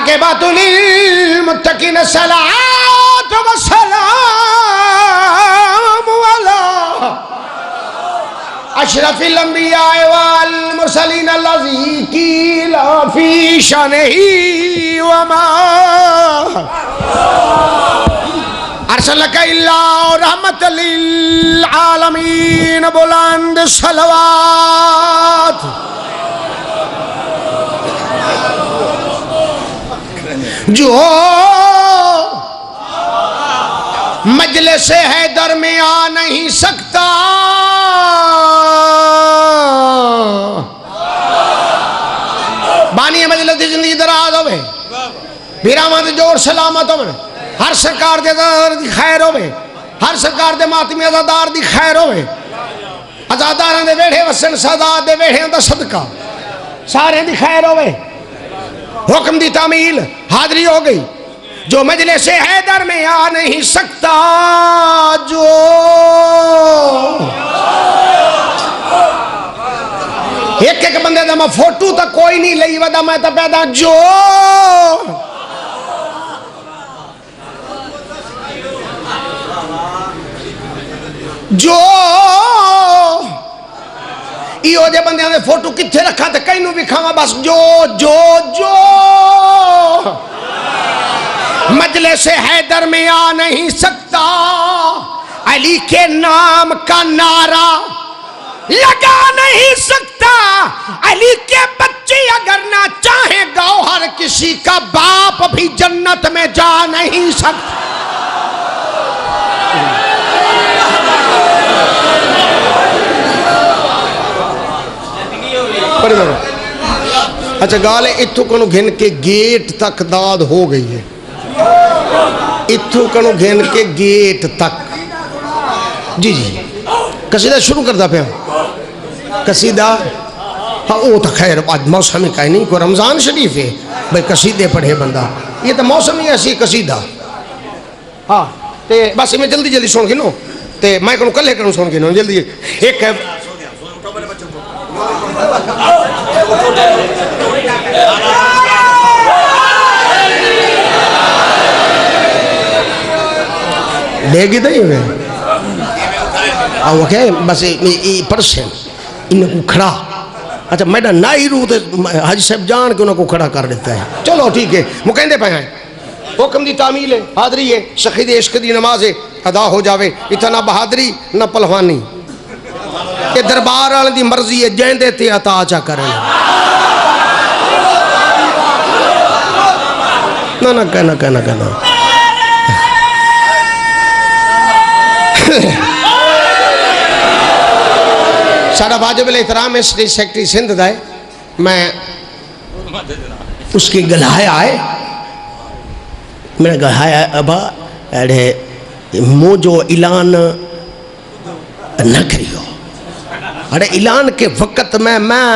आक़िबतुल मुत्तक़ीन सलात व सलाम अला अशरफिल अंबिया वल मुरसलीन अल्लज़ी क़ीला फ़ी शअनिही व मा अर्सलका इल्ला रहमतल लिल आलमीन। बुलंद सलवात। जो मजलिस हैदर में आ नहीं सकता, बानी मजलिस की जिंदगी दराज होवे, बिरामत जोर सलामत होवे, हर सरकार दे दी खैर होवे, हर सरकार दे मातमी आजादार दी खैर होवे, आजादारां दे वेड़े वसन सादात दे वेड़ियां दा सदका सारे दी खैर होवे। हुक्म दी तामील हाजिरी हो गई। जो मजलिस हैदर में आ नहीं सकता, जो एक एक बंदे दा मैं फोटो तो कोई नहीं लई वदा, मैं तो पैदा जो इहो जे बंदे दे फोटो किथे रखा तो कई नूं विखावा, बस जो जो जो मजलिस हैदर में आ नहीं सकता। अली के नाम का नारा लगा नहीं सकता। अली के बच्चे अगर ना चाहे गौहर किसी का बाप भी जन्नत में जा नहीं सकता। अच्छा गाल इत्थों को घिन के गेट तक दाद हो गई है, इत्थों को घिन के गेट तक। जी जी कसीदा शुरू करता पे कसीदा। हाँ वो तो खैर आज मौसम ही कहीं नहीं, को रमज़ान शरीफ है भाई कसीदे पढ़े बंदा, ये तो मौसम ही ऐसी कसीदा। हाँ ते बस मैं जल्दी जल्दी सुन गिनो, ते मैं को कल करूँ सुन गिनो जल्दी। एक है देगी तो ये क्या बस परसेंट इनको खड़ा। अच्छा मैडा नाई रू तो हाजी साहब जान के उनको खड़ा कर देता है। चलो ठीक है वो कहते पे हैं हुक्म दी तामील है, हाजरी है, शहीद इश्क दी नमाज है, अदा हो जावे। इतना ना बहादुरी ना पहलवानी, ये दरबार वाले दी मर्जी है, जेंदे ते अता चा करें। ना ना कहना कहना कहना साड़ा वाजिब एहतराम है स्टेट सेक्रेटरी सिंध दा है, मैं उसकी गलाया है, मैंने गलाया अबा अरे मोजो ऐलान न करियो। अरे ऐलान के वक़्त में मैं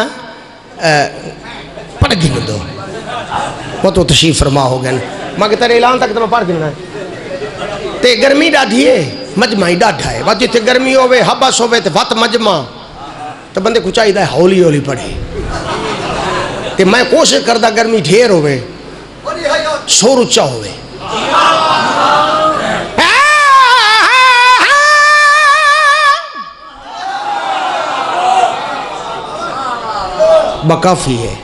पढ़ गिन दो वो तो तशरीफ फरमा हो गया। मैं कि तेरे ऐलान तक तो मैं पढ़ गिनना है। ते गर्मी डाढ़ी है, मजमा ही डाढ़ा है, बस जिथे गर्मी होवे हबस होवे तो वत मजमा तो बंदे को चाहिए हौली हौली पढ़े। ते मैं कोशिश करता गर्मी ढेर होवे शोर उच्चा होवे। बकाफी है।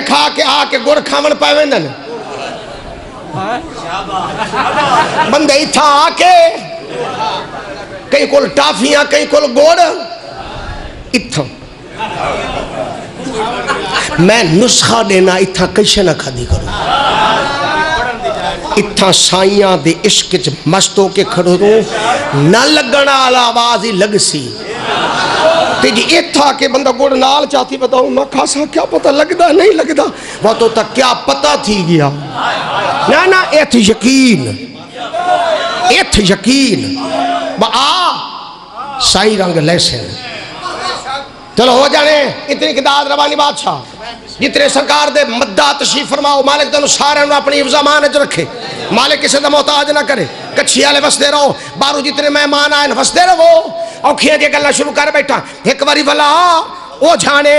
खा के आके गुड़ खावन पावे बंदे इथा आके कई कोल टाफियां कई कोल गुड़ इथा मैं नुस्खा देना इथा कैसे ना खादी करूं इथा साइया दे इश्क च मस्त होके खड़ो रो ना लगना वाला आवाज ही लग सी ते जी इथा के बंदा गुड़ नाल चाहती बताऊं मैं खासा क्या पता लगदा नहीं लगदा वो तो तक क्या पता थी गया ना ना एथ यकीन आ साई रंग लैसे चलो हो जाने इतनी किताब रवानी बादशाह जितने सरकार दे मद्दा तशरीफ फरमाओ मालिक तेन सारे अपनी ज़मान च रखे मालिक किसी का मोहताज ना करे कच्छी वाले वसते रहो बारू जितने मेहमान आए वसते रहो औखियां दी गल्लां शुरू कर बैठा एक बारी भला ओ जाने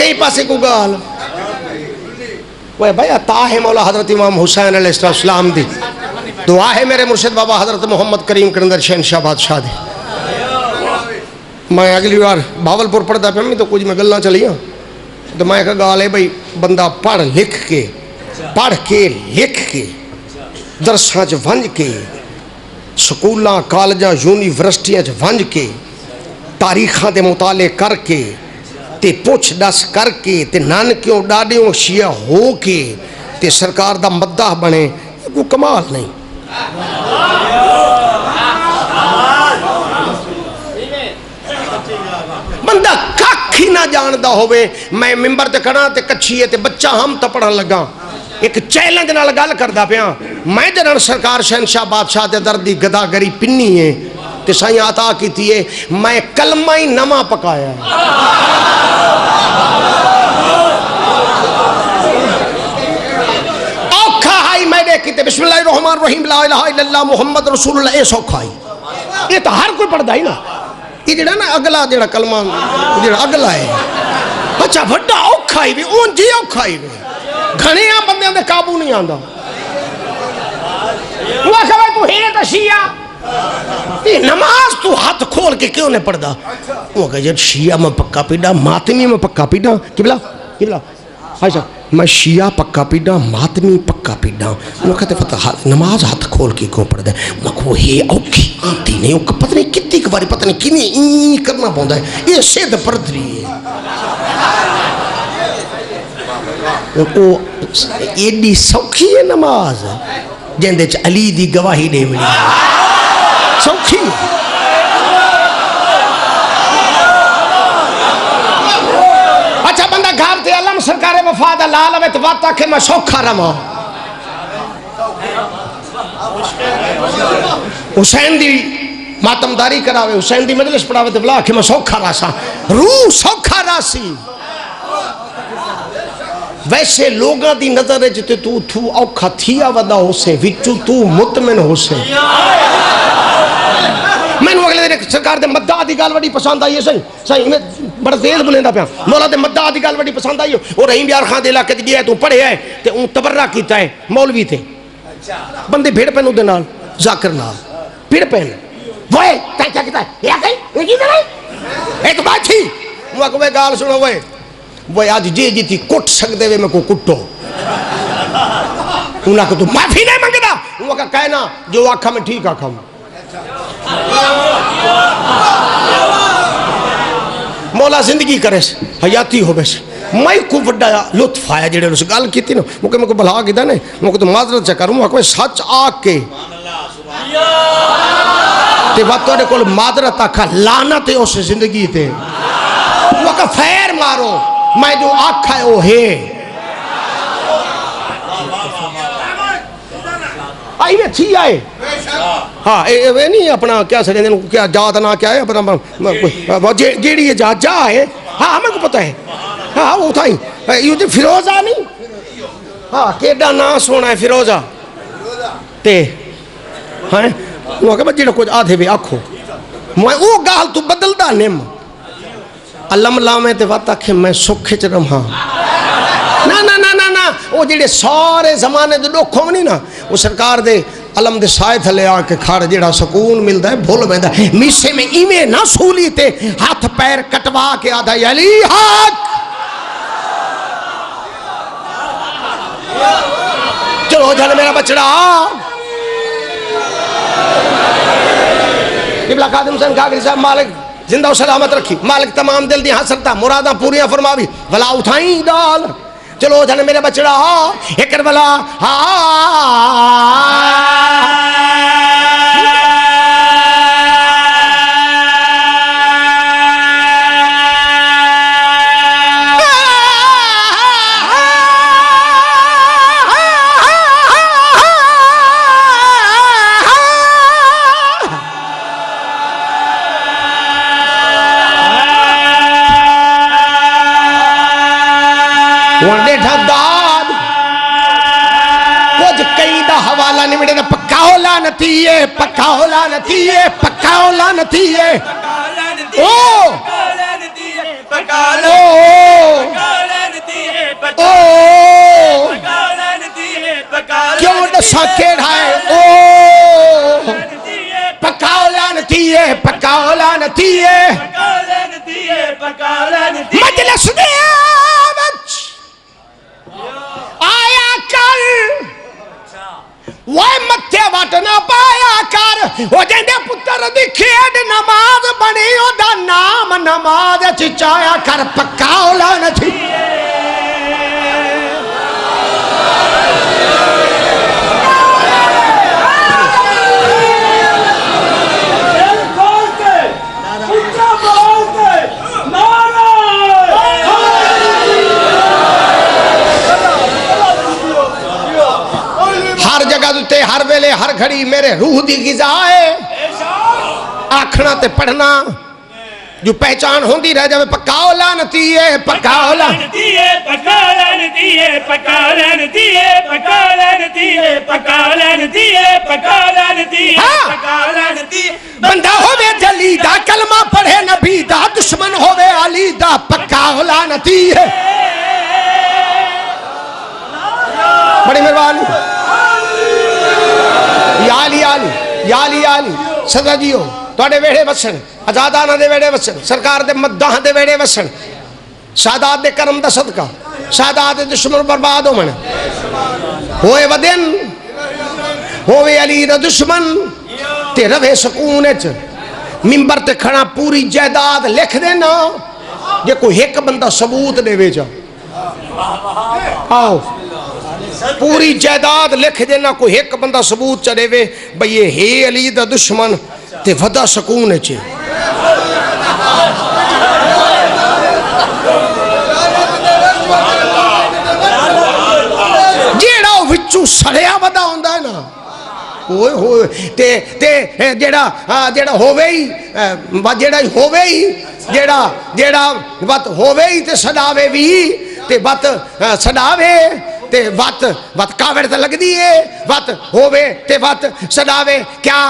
कई पासे को गाल वो भाई अता है मौला हजरत इमाम हुसैन अलैहिस्सलाम दी दुआ है मेरे मुर्शिद बाबा हजरत मोहम्मद करीम कलंदर शहनशाह बादशाह दी मैं अगली बार भावलपुर पढ़ता पे मैं तो कुछ मैं गल्लां चलियां तो मैं कहा गाल है भाई बंदा पढ़ लिख के लिख के दरसां च वंज के स्कूलां कॉलेजां यूनिवर्सिटियां च वंज के तारीखां दे मुताले करके ते पुछ दस करके ते नानकियों डाडियों शिया हो के ते सरकार दा मद्दा बने कोई कमाल नहीं बंदा कख ही ना जानता होवे मैं मिंबर ते खड़ा ते कच्छी है ते बच्चा हम तो पढ़न लगा एक चैलेंज नाल गल करदा पिया मैं जन सरकार शहनशाह बादशाह दे दर दी गदागरी पिन्नी है ते साईं अता कीती है मैं कलमा ही नवा पकाया औखा हाई मैंने कीते बिस्मिल्लाहिर्रहमानिर्रहीम ला इलाहा इल्लल्लाह मुहम्मद रसूलुल्लाह ये सौखा ही ये तो हर कोई पढ़दा ही ना ये जेड़ा ना अगला जेड़ा कलमा जेड़ा अगला है अच्छा बड़ा औखा ही भी उन जी औखा ही घणे बंदे दे काबू नहीं आंदा वो आखा तू है तो शिया नमाज तू हाथ खोल के क्यों नहीं पढ़ता वो कहे जब शिया में पक्का पीड़ा मातमी में पक्का पीड़ा किबला किबला अच्छा मैं शिया पक्का पीड़ा मातमी पक्का पीड़ा वो कहते पता नमाज हाथ खोल के क्यों पढ़ता है वो हे औखी आती नहीं पता नहीं कितनी बारी पता नहीं किनी करना पौंदा है ये सिद्ध पढ़ती है वो एडी सौखी है नमाज जिंदे च अली दी गवाही दे मिली सौखी अच्छा बंदा घर ते अलम सरकार वफा दा ला लवे तो बात आखे मैं सौखा रहा हुसैन दी मातमदारी करावे हुसैन दी मजलिस पढ़ावे तो बुला आखे मैं सौखा रासा रूह सौखा रासी वैसे लोगों की नजर जिते तू थू औखा थिया वदा होसे विचू तू मुतमिन होसे मैनू अगले दिन सरकार दे मद्दा दी गल बड़ी पसंद आई है सही सही मैं बड़ा तेज बोलेंदा पिया मौला दे मद्दा दी गल बड़ी पसंद आई और रहीम यार खान दे इलाके च गया तू पढ़िया है ते ऊ तबर्रा कीता है मौलवी ते बंदे भिड़ पैन उहदे नाल जाकिर नाल भिड़ पैन वोए तै क्या कीता या कहीं ये की नहीं एक बात थी वो कोई गाल सुनो वोए वो आज जे जीती कुट सकते वे मैं को कुटो उन्हें को तू माफी नहीं मंगता वो का कहना जो आखा में ठीक आखा में मौला जिंदगी करे हयाती हो बस मैं को बड़ा लुत्फ आया जेड़े उस गल की ना मुके मैं को भला कीता ने मैं तो माजरत च करूं मैं सच आके ते बात तोड़े कोल माजरत आखा लानत है उस जिंदगी ते वो का फैर मारो मैं जो आखा है वो है आई में थी आए हाँ ये नहीं अपना क्या सड़े क्या जात ना क्या है अपना जेड़ी ये जात जा है। हाँ मेरे को पता है। हाँ वो था ही ये फिरोजा नहीं। हाँ केडा ना सोना है फिरोजा ते हैं वो के जेड़ा कुछ आधे भी आखो मैं वो गाल तू बदलदा निम अलम लावे ते वत आखे मैं सुख च रहा। ना ना ना ना ना वो जेड़े सारे जमाने दे दुखों नहीं ना वो सरकार दे अलम दे साए थले आके खड़ जेड़ा सुकून मिलता है भूल बैठा मीसे में इवें ना सूली ते हाथ पैर कटवा के आधा अली हक चलो चल मेरा बचड़ा किबला कादिम हुसैन कागरी साहब मालिक जिंदा और सलामत रखी मालिक तमाम दिल दी हसरता मुरादा पूरियां फरमावी भला उठाई डाल चलो जन मेरे बचड़ा एक भला हवाला नहीं मिले पक्का होला नतीये पक्का होला नतीये पक्का होला नतीये ओ क्यों दसा केड़ा है ओ पक्का होला नतीये पक्का होला नतीये मजलिस दे आया कर वो मत्थे वट ना पाया कर वो जेंदे पुत्र दी खेड नमाज बनी ओदा नाम नमाज चिचाया कर पक्का होला नथी हर वेले हर घड़ी मेरे रूह दी गिज़ा है आखना ते पढ़ना जो पहचान होंदी रह जावे पक्का लानती है पक्का लानती है पक्का लानती है पक्का लानती है पक्का लानती है पक्का लानती है पक्का लानती है पक्का लानती बंदा होवे जली दा कलमा पढ़े नबी दा दुश्मन होवे अली दा पक्का लानती है। बड़ी मेहरबानी याली याली याली याली सदा जियो तोड़े वेड़े वसन आजादाना दे वेड़े वसन सरकार दे मद्दाह दे वेड़े वसन सादात दे करम दा सदका सादात दे दुश्मन बर्बाद हो मने होए वदन होवे अली दा दुश्मन ते रवे सुकून च मिंबर ते खड़ा पूरी जायदाद लिख देना जे कोई एक बंदा सबूत देवे जा आओ पूरी जायदाद लिख देना कोई एक बंदा सबूत चलेवे भाई ये है अली दा दुश्मन ते वदा सुकून च जेड़ा विचू सड़िया वदा हुंदा है ना ओए होए ते जेड़ा जेड़ा होवे ही जेड़ा होवे ही जेड़ा जेड़ा वत होवे ही ते सदावे भी ते वत सदावे ते वत वत कावड़ ते लगदी है वत होवे ते वत सदावे क्या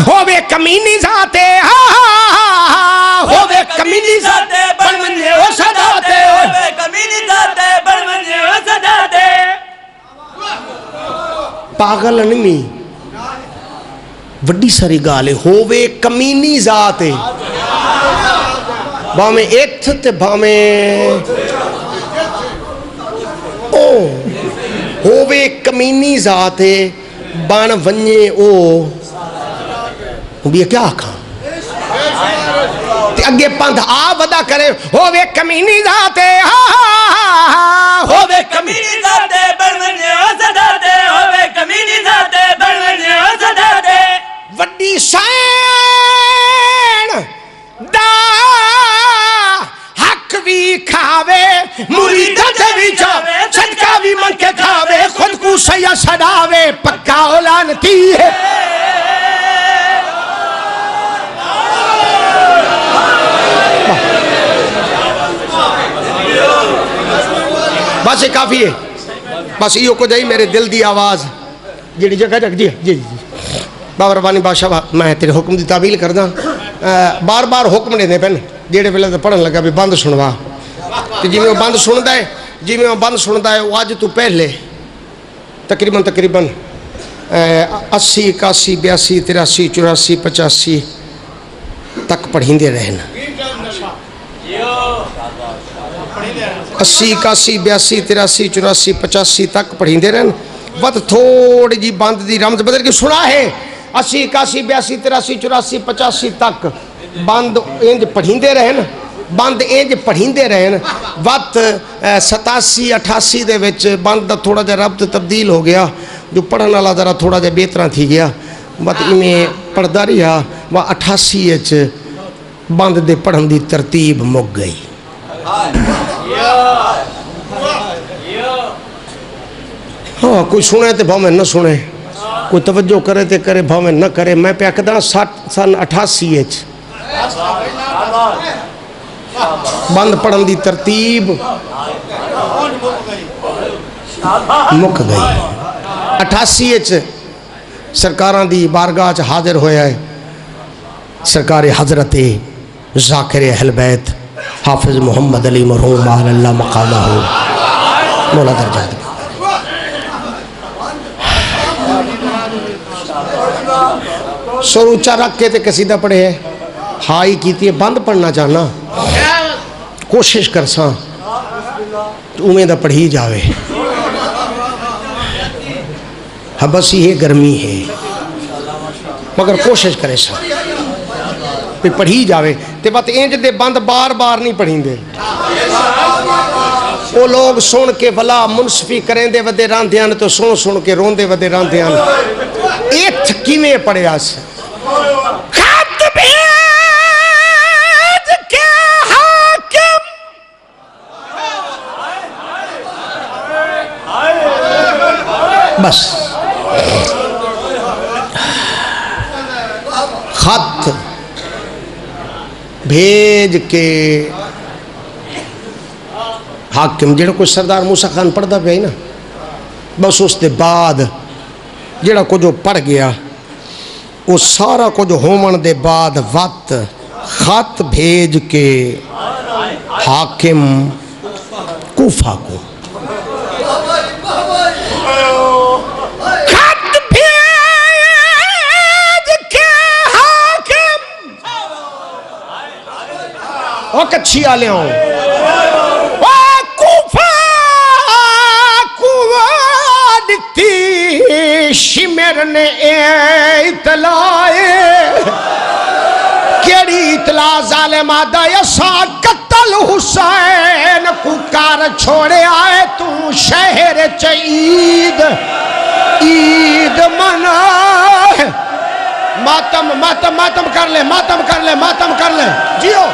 होवे कमीनी जाते होवे कमीनी जाते बनवने हो सदाते होवे कमीनी जाते बनवने हो सदाते पागल नहीं वड्डी सारी गाल है होवे कमीनी जाते भावे इथ ते भावे ओ होवे कमीनी जाते बन वने ओ भी क्या आखा अगे पंथ आ वदा करे होवे कमीनी जाते होवे कमीनी जाते बन वने ओ सदाते होवे कमीनी जाते बन वने ओ सदाते वड्डी सैन दा हक भी खावे मुरीद भी जावे सदका भी मन के खावे खुद को सया सदावे पक्का औलान आती है। बस ये काफ़ी है, बस यो को जाई मेरे दिल की आवाज़ जी जगह जग जी जी जी बाबा रबानी बादशाह मैं तेरे हुक्म की ताबील करदा। बार बार हुक्म देने पैन जेड़े वेले तो पढ़न लगा भी बंद सुनवा, तो जिमें वो बंद सुनता है, जिमें वो बंद सुनता है वो अज तू पहले तकरीबन 80 81 82 83 84 85 तक पढ़ींदे रहन। 80 81 82 83 84 85 तक पढ़ींदे रहन। बस थोड़ी जी बंद की रमज बदल के सुना है। 80 81 82 83 84 85 तक बंद इंज पढ़ींदे रहन, बंद इंज पढ़ींदे रहन। वत 87 88 दे विच बंद दा थोड़ा जा रब्त तब्दील हो गया, जो पढ़न वाला जरा थोड़ा जा बेहतरा थी गया। बट इवें पढ़दा रहा व 88 बंद दे पढ़न की तरतीब मुक गई। हाँ कोई सुने तो भावें न सुने, कोई तवज्जो करे तो करे भावें न करे। मैं पे आखदा सन 88 बंद पढ़न की तरतीब मुक गई। 88 सरकारां दी बारगाह च हाजिर होया है सरकार हजरत ज़ाकिर अहल बैत हाफिज मोहम्मद अली मरहूम अल्लाह मकामा हो मौला दर्जा। सुर ऊंचा रख के ते कसीदा पढ़े है, हाई की बंद पढ़ना चाहना, कोशिश कर सा उमें दा पढ़ी जावे। हाँ बस ये गर्मी है मगर कोशिश करे सा भी पढ़ी जावे। ते बात इंज दे बंद बार बार नहीं पढ़ींदे। वो लोग सुन के भला मुनसफी करेंदे वदे रांदे हैं तो सुन सुन के रोंदे वदे रांदे हैं। इथ किवें पढ़िया सी खत भेज के हाकिम बस खत भेज के हाकिम जेड़ा कोई सरदार मूसा खान पढ़ता पे ना, बस उसके बाद जेड़ा कुछ पढ़ गया वो सारा कुछ होवन दे बाद वत खत भेज के हाकिम कूफा को खत भेज के हाकिम ओ कच्छी आले शिमर ने इतलाए केड़ी इतला जालिमा दसा कत्ल हुसैन को कर छोड़े आए तू शहर च ईद ईद मना। मातम मातम मातम कर ले मातम कर ले मातम कर ले जियो।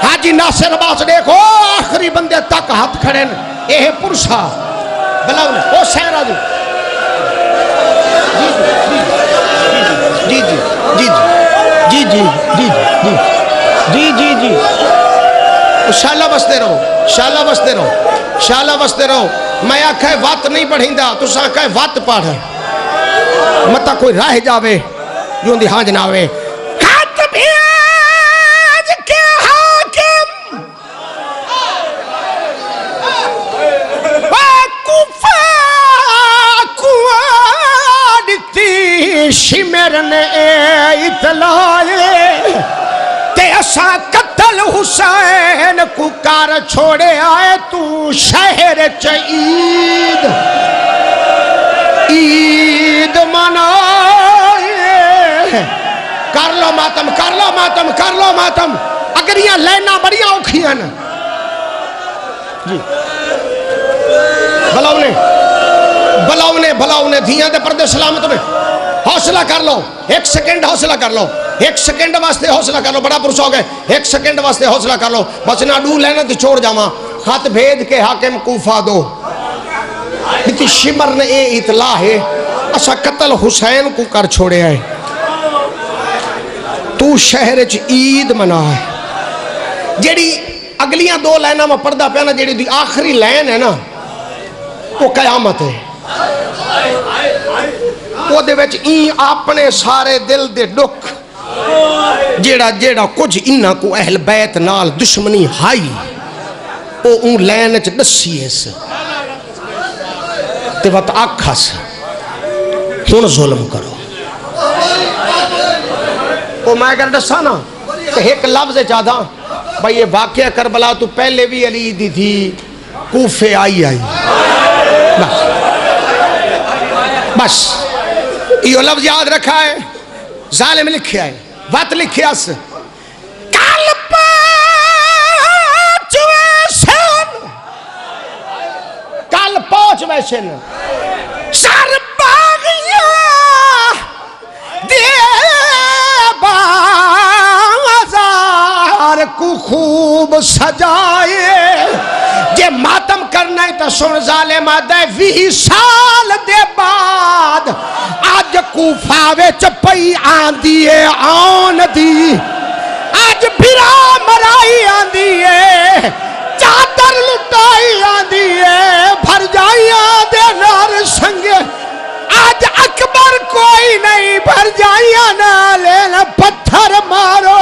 हाजी नासिर अब्बास देखो आखिरी बंदे तक हाथ खड़े ये पुरुषा बुलाओ ओ सहरा जी जी जी जी जी जी जी जी जी शाला बसते रहो शाला बसते रहो शाला बसते रहो। मैं आखा वत नहीं पढ़ींदा तुस आखा वत पढ़ मता कोई राह जावे जो दी हाज ना आवे। खत भेज के हाकिम शिमर ने इतलाए ते असा कत्ल हुसैन को कर छोड़े आए तू शहर च ईद ईद मनाए। कर लो मातम कर लो मातम कर लो मातम। अगरियां लैना बड़ियां औखियां न जी। भलाउने भलाउने भलाउने धियां दे पर्दे सलामत में हौसला कर लो। एक सेकंड हौसला कर लो, एक सेकंड वास्ते हौसला कर लो। बड़ा पुरुष हो गए, एक सेकंड वास्ते हौसला कर लो। बस ना डू लेना तो छोड़ जावा। खत भेज के हाकिम कूफा दो इतनी शिमर ने ये इतला है असा कतल हुसैन को कर छोड़े है, तू शहर च ईद मना है। जेड़ी अगलियां दो लाइना में पढ़दा पिया ना, जेड़ी आखिरी लाइन है ना, वो कयामत है। ओदे विच ई अपने सारे दिल दे दुख जेड़ा जेड़ा कुछ इन्हां को अहल बैत नाल दुश्मनी हाई ओ लाइन च दसीएस ते वत आखस हुण जुल्म करो। ओ मैं अगर दसा ना तो एक लफ्ज चाहता भाई ये वाकया करबला तो पहले भी अली दी थी, कूफे आई बस बस यो लफ्ज याद रखा है। जालिम लिखा है, वत लिखिया कल पहुंच वैसे सर बागिया दे बाजार को खूब सजाए। जे मातम करना है तो सुन जालिमा दे 20 साल दे बाद अज कूफा विच पई आंदी है आन दी, अज फिरा मराई आंदी है, चादर लुटाई आंदी है, भरजाइया दे नार संगे आज अकबर कोई नहीं, भरजाइया ना लेना पत्थर मारो।